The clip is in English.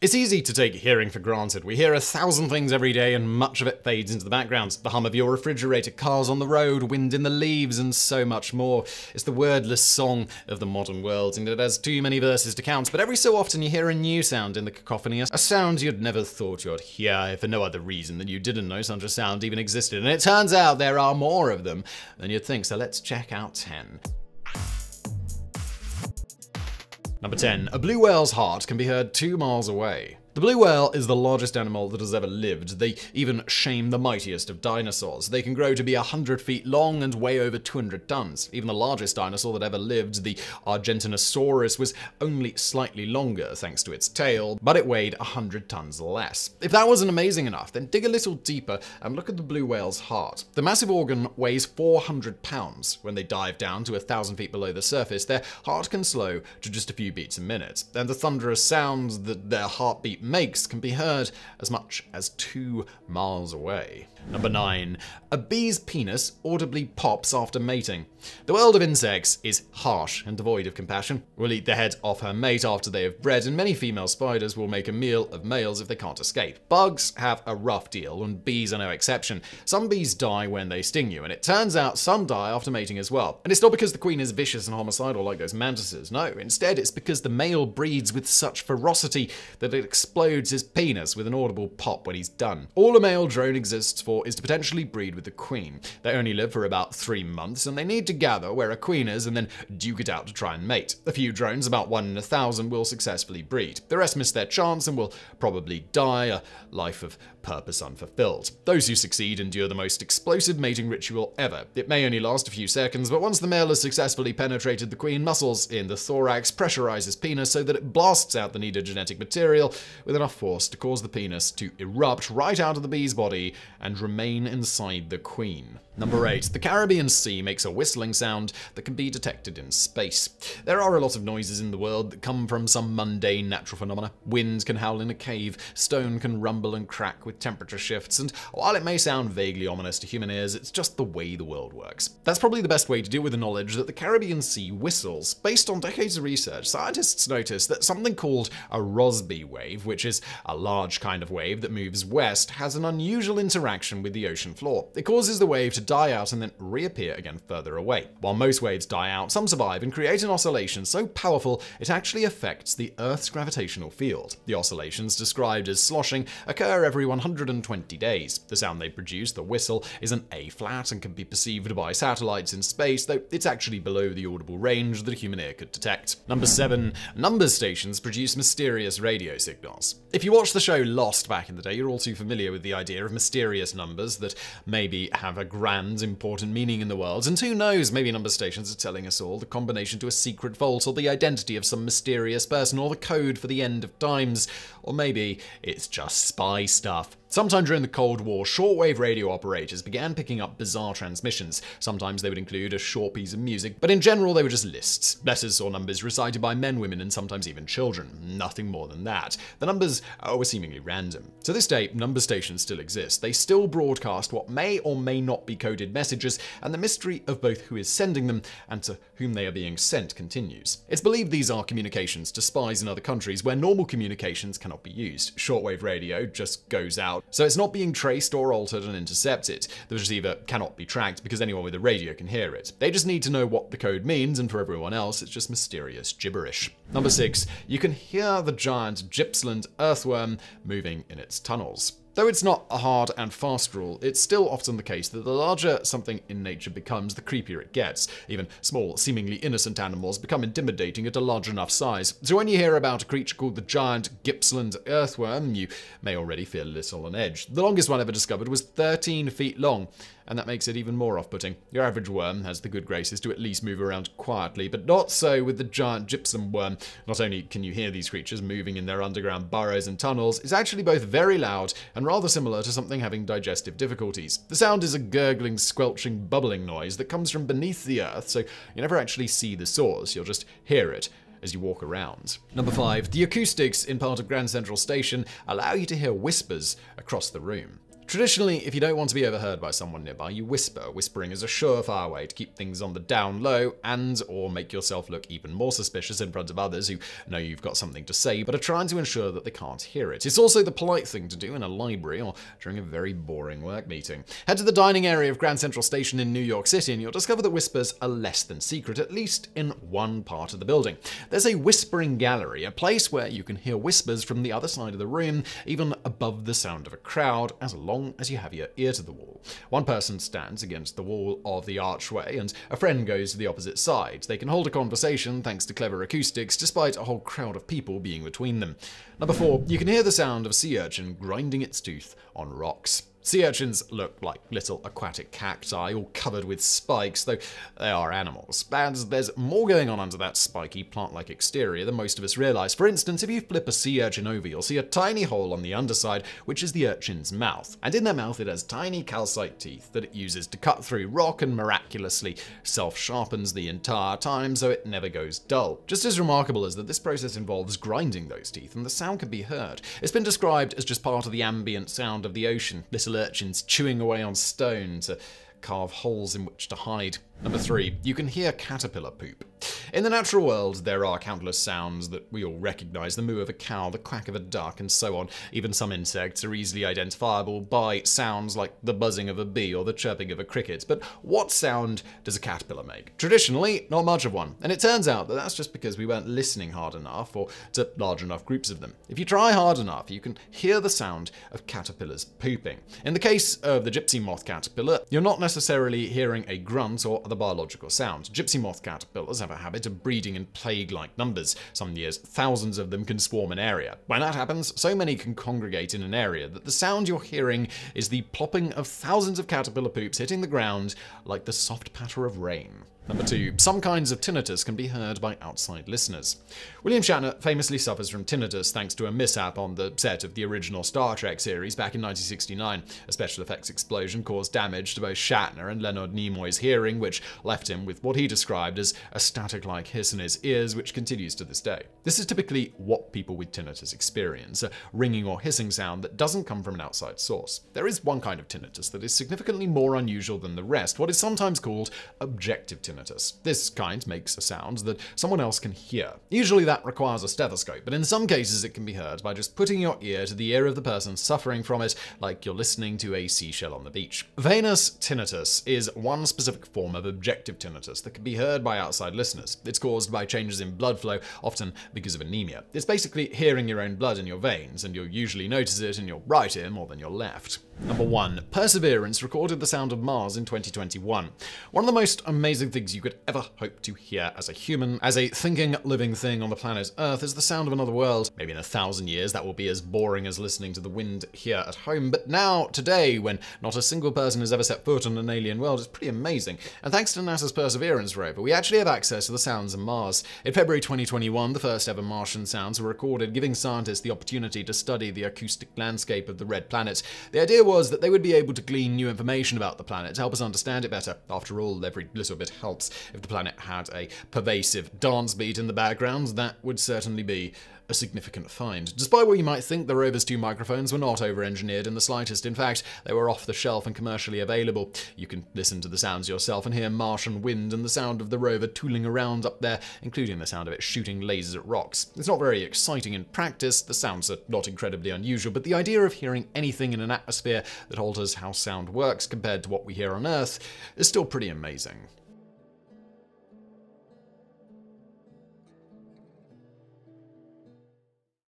It's easy to take hearing for granted. We hear 1,000 things every day and much of it fades into the background. The hum of your refrigerator, cars on the road, wind in the leaves, and so much more. It's the wordless song of the modern world, and it has too many verses to count, but every so often you hear a new sound in the cacophony, a sound you'd never thought you'd hear, if for no other reason than you didn't know such a sound even existed. And it turns out there are more of them than you'd think, so let's check out 10. Number 10. A blue whale's heart can be heard 2 miles away. The blue whale is the largest animal that has ever lived. They even shame the mightiest of dinosaurs. They can grow to be 100 feet long and weigh over 200 tons. Even the largest dinosaur that ever lived, the Argentinosaurus, was only slightly longer thanks to its tail, but it weighed 100 tons less. If that wasn't amazing enough, then dig a little deeper and look at the blue whale's heart. The massive organ weighs 400 pounds. When they dive down to 1,000 feet below the surface, their heart can slow to just a few beats a minute, and the thunderous sounds that their heartbeat makes can be heard as much as 2 miles away. Number 9. A bee's penis audibly pops after mating. The world of insects is harsh and devoid of compassion. Will eat the head off her mate after they have bred, and many female spiders will make a meal of males if they can't escape. Bugs have a rough deal, and bees are no exception. Some bees die when they sting you, and it turns out some die after mating as well. And it's not because the queen is vicious and homicidal like those mantises, no. Instead, it's because the male breeds with such ferocity that it explodes his penis with an audible pop when he's done. All a male drone exists for is to potentially breed with the queen. They only live for about 3 months, and they need to gather where a queen is and then duke it out to try and mate. A few drones, about 1 in 1,000, will successfully breed. The rest miss their chance and will probably die a life of purpose unfulfilled. Those who succeed endure the most explosive mating ritual ever. It may only last a few seconds, but once the male has successfully penetrated the queen, muscles in the thorax pressurize his penis so that it blasts out the needed genetic material with enough force to cause the penis to erupt right out of the bee's body and remain inside the queen. Number 8. The Caribbean Sea makes a whistling sound that can be detected in space. There are a lot of noises in the world that come from some mundane natural phenomena. Wind can howl in a cave, stone can rumble and crack with temperature shifts, and while it may sound vaguely ominous to human ears, it's just the way the world works. That's probably the best way to deal with the knowledge that the Caribbean Sea whistles. Based on decades of research, scientists noticed that something called a Rossby wave, which is a large kind of wave that moves west, has an unusual interaction with the ocean floor. It causes the wave to die out and then reappear again further away. While most waves die out, some survive and create an oscillation so powerful it actually affects the Earth's gravitational field. The oscillations, described as sloshing, occur every 120 days. The sound they produce, the whistle, is an A-flat and can be perceived by satellites in space, though it's actually below the audible range that a human ear could detect. Number 7. Number stations produce mysterious radio signals. If you watched the show Lost back in the day, you're all too familiar with the idea of mysterious numbers that maybe have a grand, important meaning in the world, and who knows, maybe number stations are telling us all the combination to a secret vault, or the identity of some mysterious person, or the code for the end of times, or maybe it's just spy stuff. Sometime during the Cold War, shortwave radio operators began picking up bizarre transmissions. Sometimes they would include a short piece of music, but in general they were just lists. Letters or numbers recited by men, women, and sometimes even children. Nothing more than that. The numbers were seemingly random. To this day, number stations still exist. They still broadcast what may or may not be coded messages, and the mystery of both who is sending them and to whom they are being sent continues. It's believed these are communications to spies in other countries where normal communications cannot be used. Shortwave radio just goes out, so it's not being traced or altered and intercepted. The receiver cannot be tracked because anyone with a radio can hear it. They just need to know what the code means, and for everyone else, it's just mysterious gibberish. Number 6. You can hear the giant Gippsland earthworm moving in its tunnels. Though it's not a hard and fast rule, it's still often the case that the larger something in nature becomes, the creepier it gets. Even small, seemingly innocent animals become intimidating at a large enough size. So when you hear about a creature called the giant Gippsland earthworm, you may already feel a little on edge. The longest one ever discovered was 13 feet long, and that makes it even more off-putting. Your average worm has the good graces to at least move around quietly, but not so with the giant gypsum worm. Not only can you hear these creatures moving in their underground burrows and tunnels, it's actually both very loud and rather similar to something having digestive difficulties. The sound is a gurgling, squelching, bubbling noise that comes from beneath the earth, so you never actually see the source, you'll just hear it as you walk around. Number 5. The acoustics in part of Grand Central Station allow you to hear whispers across the room. Traditionally, if you don't want to be overheard by someone nearby, you whisper. Whispering is a surefire way to keep things on the down low and or make yourself look even more suspicious in front of others who know you've got something to say but are trying to ensure that they can't hear it. It's also the polite thing to do in a library or during a very boring work meeting. Head to the dining area of Grand Central Station in New York City and you'll discover that whispers are less than secret, at least in one part of the building. There's a whispering gallery, a place where you can hear whispers from the other side of the room, even above the sound of a crowd, as long as you have your ear to the wall. One person stands against the wall of the archway and a friend goes to the opposite side. They can hold a conversation thanks to clever acoustics, despite a whole crowd of people being between them. Number 4, you can hear the sound of a sea urchin grinding its tooth on rocks. Sea urchins look like little aquatic cacti, all covered with spikes, though they are animals. And there's more going on under that spiky, plant-like exterior than most of us realize. For instance, if you flip a sea urchin over, you'll see a tiny hole on the underside, which is the urchin's mouth. And in their mouth, it has tiny calcite teeth that it uses to cut through rock and miraculously self-sharpens the entire time so it never goes dull. Just as remarkable is that this process involves grinding those teeth, and the sound can be heard. It's been described as just part of the ambient sound of the ocean. Little urchins chewing away on stone to carve holes in which to hide. Number 3, you can hear caterpillar poop. In the natural world, there are countless sounds that we all recognize: the moo of a cow, the quack of a duck, and so on. Even some insects are easily identifiable by sounds like the buzzing of a bee or the chirping of a cricket. But what sound does a caterpillar make? Traditionally, not much of one. And it turns out that that's just because we weren't listening hard enough or to large enough groups of them. If you try hard enough, you can hear the sound of caterpillars pooping. In the case of the gypsy moth caterpillar, you're not necessarily hearing a grunt or other biological sound. Gypsy moth caterpillars have a habit of breeding in plague-like numbers. Some years, thousands of them can swarm an area. When that happens, so many can congregate in an area that the sound you're hearing is the plopping of thousands of caterpillar poops hitting the ground like the soft patter of rain. Number 2, some kinds of tinnitus can be heard by outside listeners. William Shatner famously suffers from tinnitus thanks to a mishap on the set of the original Star Trek series back in 1969. A special effects explosion caused damage to both Shatner and Leonard Nimoy's hearing, which left him with what he described as a static-like hiss in his ears, which continues to this day. This is typically what people with tinnitus experience, a ringing or hissing sound that doesn't come from an outside source. There is one kind of tinnitus that is significantly more unusual than the rest, what is sometimes called objective tinnitus. This kind makes a sound that someone else can hear. Usually that requires a stethoscope, but in some cases it can be heard by just putting your ear to the ear of the person suffering from it, like you're listening to a seashell on the beach. Venous tinnitus is one specific form of objective tinnitus that can be heard by outside listeners. It's caused by changes in blood flow, often because of anemia. It's basically hearing your own blood in your veins, and you'll usually notice it in your right ear more than your left. Number 1, Perseverance recorded the sound of Mars in 2021. One of the most amazing things you could ever hope to hear as a human, as a thinking, living thing on the planet Earth, is the sound of another world. Maybe in 1,000 years that will be as boring as listening to the wind here at home, but now, today, when not a single person has ever set foot on an alien world, it's pretty amazing. And thanks to NASA's Perseverance rover, we actually have access to the sounds of Mars. In February 2021, the first ever Martian sounds were recorded, giving scientists the opportunity to study the acoustic landscape of the red planet. The idea was that they would be able to glean new information about the planet to help us understand it better. After all, every little bit helps. If the planet had a pervasive dance beat in the background, that would certainly be a significant find. Despite what you might think, the rover's 2 microphones were not over-engineered in the slightest. In fact, they were off the shelf and commercially available. You can listen to the sounds yourself and hear Martian wind and the sound of the rover tooling around up there, including the sound of it shooting lasers at rocks. It's not very exciting in practice, the sounds are not incredibly unusual, but the idea of hearing anything in an atmosphere that alters how sound works compared to what we hear on Earth is still pretty amazing.